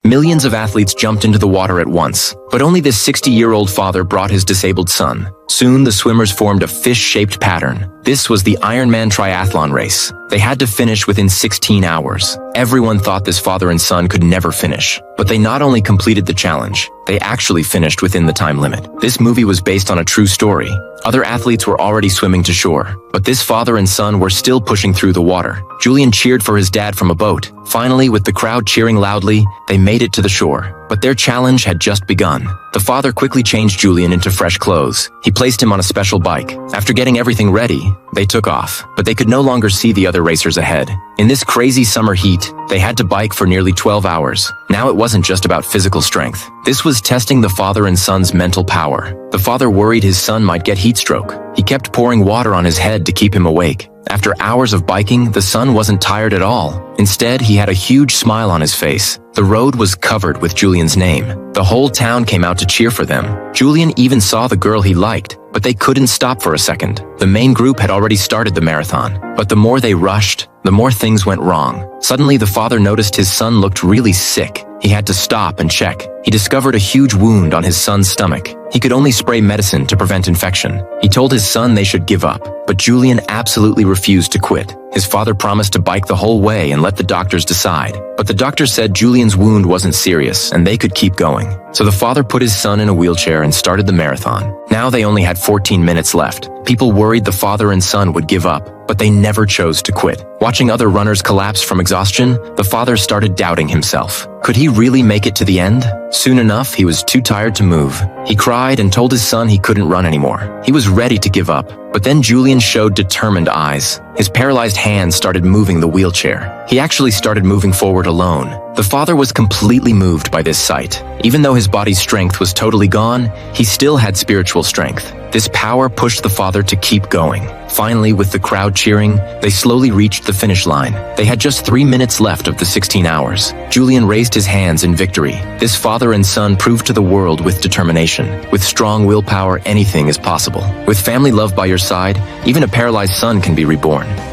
Millions of athletes jumped into the water at once, but only this 60-year-old father brought his disabled son. Soon, the swimmers formed a fish-shaped pattern. This was the Ironman triathlon race. They had to finish within 16 hours. Everyone thought this father and son could never finish, but they not only completed the challenge, they actually finished within the time limit. This movie was based on a true story. Other athletes were already swimming to shore, but this father and son were still pushing through the water. Julian cheered for his dad from a boat. Finally, with the crowd cheering loudly, they made it to the shore. But their challenge had just begun. The father quickly changed Julian into fresh clothes. He placed him on a special bike. After getting everything ready, they took off, but they could no longer see the other racers ahead. In this crazy summer heat, they had to bike for nearly 12 hours. Now it wasn't just about physical strength. This was testing the father and son's mental power. The father worried his son might get heat stroke. He kept pouring water on his head to keep him awake. After hours of biking, the son wasn't tired at all. Instead, he had a huge smile on his face. The road was covered with Julian's name. The whole town came out to cheer for them. Julian even saw the girl he liked, but they couldn't stop for a second. The main group had already started the marathon, but the more they rushed, the more things went wrong. Suddenly, the father noticed his son looked really sick. He had to stop and check. He discovered a huge wound on his son's stomach. He could only spray medicine to prevent infection. He told his son they should give up, but Julian absolutely refused to quit. His father promised to bike the whole way and let the doctors decide. But the doctor said Julian's wound wasn't serious and they could keep going. So the father put his son in a wheelchair and started the marathon. Now they only had 14 minutes left. People worried the father and son would give up, but they never chose to quit. Watching other runners collapse from exhaustion, the father started doubting himself. Could he really make it to the end? Soon enough, he was too tired to move. He cried and told his son he couldn't run anymore. He was ready to give up, but then Julian showed determined eyes. His paralyzed hands started moving the wheelchair. He actually started moving forward alone. The father was completely moved by this sight. Even though his body's strength was totally gone, he still had spiritual strength. This power pushed the father to keep going. Finally, with the crowd cheering, they slowly reached the finish line. They had just 3 minutes left of the 16 hours. Julian raised his hands in victory. This father and son proved to the world with determination. With strong willpower, anything is possible. With family love by your side, even a paralyzed son can be reborn.